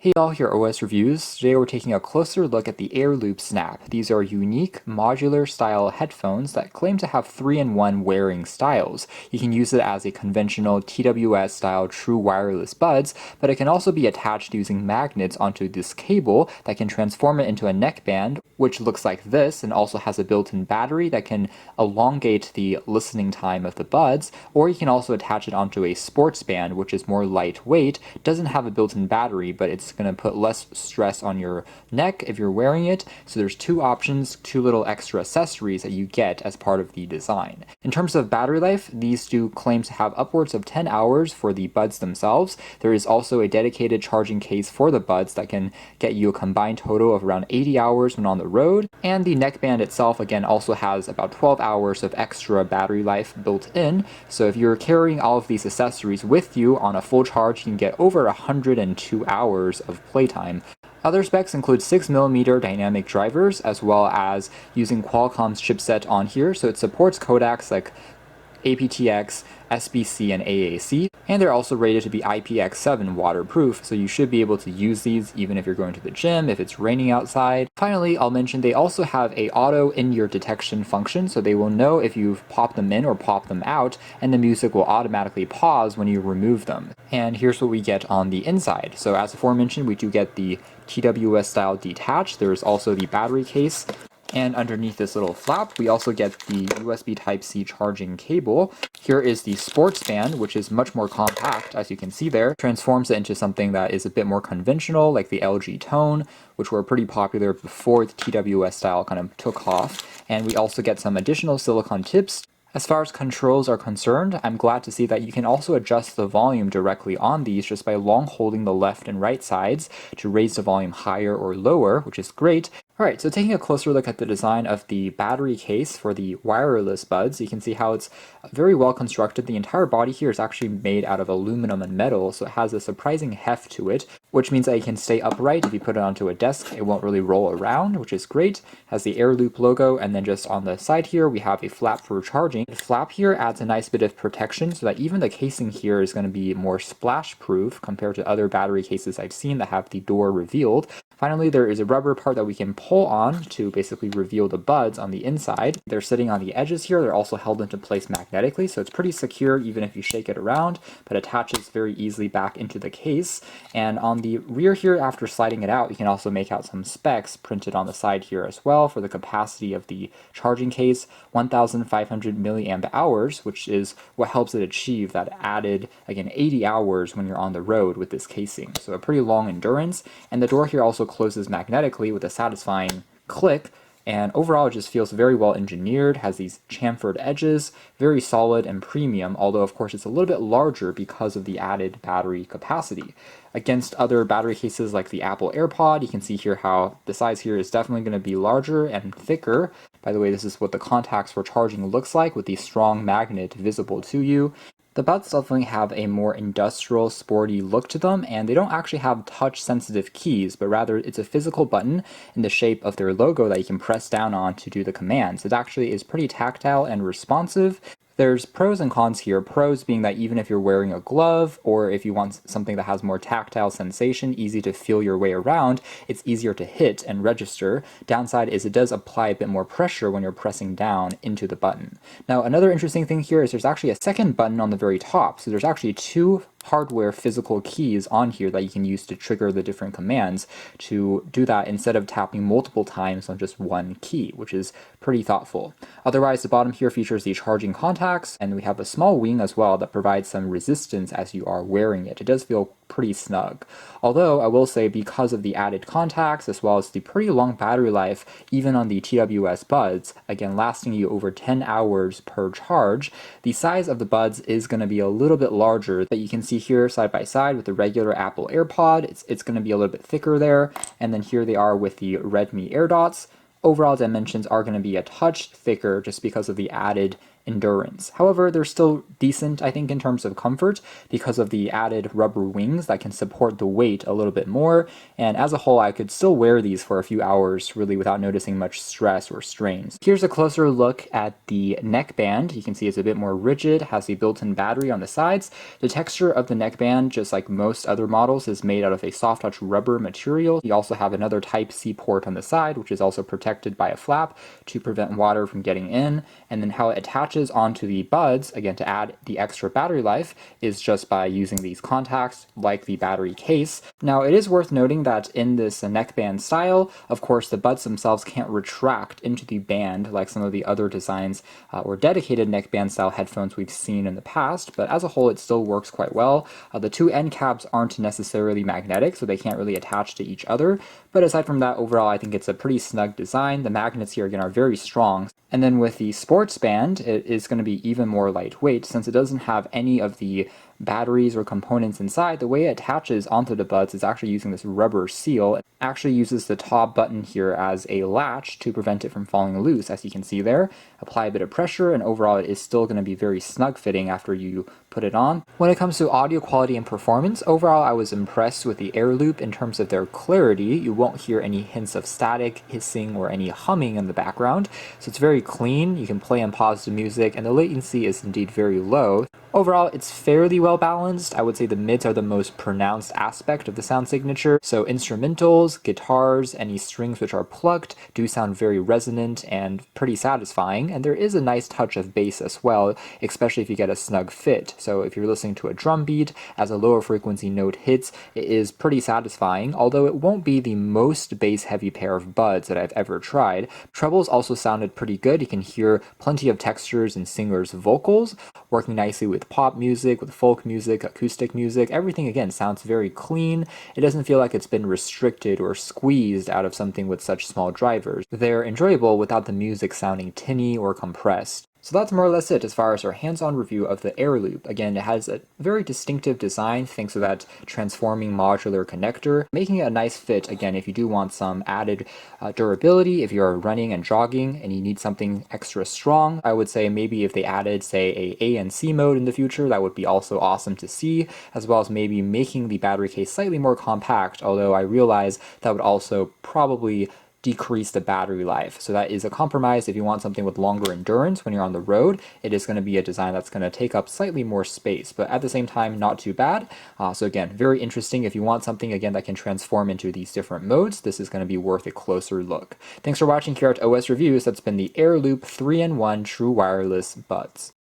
Hey all, here are OS Reviews. Today we're taking a closer look at the AirLoop Snap. These are unique, modular style headphones that claim to have 3-in-1 wearing styles. You can use it as a conventional TWS style true wireless buds, but it can also be attached using magnets onto this cable that can transform it into a neckband, which looks like this and also has a built-in battery that can elongate the listening time of the buds, or you can also attach it onto a SPORTBAND, which is more lightweight, doesn't have a built-in battery, but it's going to put less stress on your neck if you're wearing it. So there's two options, two little extra accessories that you get as part of the design. In terms of battery life, these do claim to have upwards of 10 hours for the buds themselves. There is also a dedicated charging case for the buds that can get you a combined total of around 80 hours when on the road. And the neckband itself, again, also has about 12 hours of extra battery life built in. So if you're carrying all of these accessories with you on a full charge, you can get over 102 hours of playtime. Other specs include 6mm dynamic drivers, as well as using Qualcomm's chipset on here, so it supports codecs like AptX, SBC, and AAC, and they're also rated to be IPX7 waterproof, so you should be able to use these even if you're going to the gym, if it's raining outside. Finally, I'll mention they also have a auto in-ear detection function, so they will know if you've popped them in or popped them out, and the music will automatically pause when you remove them. And here's what we get on the inside. So as aforementioned, we do get the TWS style detached. There's also the battery case. And underneath this little flap, we also get the USB Type-C charging cable. Here is the SPORTBAND, which is much more compact, as you can see there. Transforms it into something that is a bit more conventional, like the LG Tone, which were pretty popular before the TWS style kind of took off. And we also get some additional silicone tips. As far as controls are concerned, I'm glad to see that you can also adjust the volume directly on these just by long holding the left and right sides to raise the volume higher or lower, which is great. Alright, so taking a closer look at the design of the battery case for the wireless buds, you can see how it's very well constructed. The entire body here is actually made out of aluminum and metal, so it has a surprising heft to it, which means that it can stay upright. If you put it onto a desk, it won't really roll around, which is great. It has the AirLoop logo, and then just on the side here, we have a flap for charging. The flap here adds a nice bit of protection so that even the casing here is going to be more splash-proof compared to other battery cases I've seen that have the door revealed. Finally, there is a rubber part that we can pull on to basically reveal the buds on the inside. They're sitting on the edges here. They're also held into place magnetically, so it's pretty secure even if you shake it around, but attaches very easily back into the case. And on the rear here, after sliding it out, you can also make out some specs printed on the side here as well for the capacity of the charging case, 1,500 milliamp hours, which is what helps it achieve that added, again, 80 hours when you're on the road with this casing. So a pretty long endurance. And the door here also closes magnetically with a satisfying click, and overall it just feels very well engineered, has these chamfered edges, very solid and premium, although of course it's a little bit larger because of the added battery capacity. Against other battery cases like the Apple AirPod, you can see here how the size here is definitely going to be larger and thicker. By the way, this is what the contacts for charging looks like with the strong magnet visible to you. The buds definitely have a more industrial, sporty look to them, and they don't actually have touch-sensitive keys, but rather it's a physical button in the shape of their logo that you can press down on to do the commands. It actually is pretty tactile and responsive. There's pros and cons here. Pros being that even if you're wearing a glove, or if you want something that has more tactile sensation, easy to feel your way around, it's easier to hit and register. Downside is it does apply a bit more pressure when you're pressing down into the button. Now, another interesting thing here is there's actually a second button on the very top. So there's actually two hardware physical keys on here that you can use to trigger the different commands to do that instead of tapping multiple times on just one key, which is pretty thoughtful. Otherwise, the bottom here features the charging contacts, and we have a small wing as well that provides some resistance as you are wearing it. It does feel pretty snug. Although I will say, because of the added contacts as well as the pretty long battery life even on the TWS buds, again lasting you over 10 hours per charge, the size of the buds is going to be a little bit larger. That you can see here side by side with the regular Apple AirPod. It's going to be a little bit thicker there, and then here they are with the Redmi AirDots. Overall dimensions are going to be a touch thicker just because of the added endurance. However, they're still decent, I think, in terms of comfort because of the added rubber wings that can support the weight a little bit more, and as a whole, I could still wear these for a few hours really without noticing much stress or strains. Here's a closer look at the neckband. You can see it's a bit more rigid, has the built-in battery on the sides. The texture of the neckband, just like most other models, is made out of a soft touch rubber material. You also have another Type-C port on the side, which is also protected by a flap to prevent water from getting in. And then how it attaches onto the buds, again to add the extra battery life, is just by using these contacts like the battery case. Now it is worth noting that in this neckband style, of course the buds themselves can't retract into the band like some of the other designs or dedicated neckband style headphones we've seen in the past, but as a whole it still works quite well. The two end caps aren't necessarily magnetic, so they can't really attach to each other, but aside from that, overall I think it's a pretty snug design. The magnets here again are very strong. And then with the SPORTBAND, it is going to be even more lightweight since it doesn't have any of the batteries or components inside. The way it attaches onto the buds is actually using this rubber seal. It actually uses the top button here as a latch to prevent it from falling loose, as you can see there. Apply a bit of pressure and overall it is still going to be very snug fitting after you put it on. When it comes to audio quality and performance, overall I was impressed with the AirLoop in terms of their clarity. You won't hear any hints of static, hissing, or any humming in the background, so it's very clean. You can play and pause the music and the latency is indeed very low. Overall, it's fairly well balanced. I would say the mids are the most pronounced aspect of the sound signature. So instrumentals, guitars, any strings which are plucked do sound very resonant and pretty satisfying. And there is a nice touch of bass as well, especially if you get a snug fit. So if you're listening to a drum beat as a lower frequency note hits, it is pretty satisfying, although it won't be the most bass heavy pair of buds that I've ever tried. Trebles also sounded pretty good. You can hear plenty of textures in singers' vocals, working nicely with pop music, with folk music, acoustic music. Everything again sounds very clean. It doesn't feel like it's been restricted or squeezed out of something with such small drivers. They're enjoyable without the music sounding tinny or compressed. So that's more or less it as far as our hands-on review of the AirLoop. Again, it has a very distinctive design thanks to that transforming modular connector, making it a nice fit, again, if you do want some added durability, if you're running and jogging and you need something extra strong. I would say maybe if they added, say, a ANC mode in the future, that would be also awesome to see, as well as maybe making the battery case slightly more compact, although I realize that would also probably decrease the battery life. So that is a compromise. If you want something with longer endurance when you're on the road, it is going to be a design that's going to take up slightly more space, but at the same time, not too bad. So again, very interesting. If you want something, again, that can transform into these different modes, this is going to be worth a closer look. Thanks for watching here at OS Reviews. That's been the AirLoop 3-in-1 True Wireless Buds.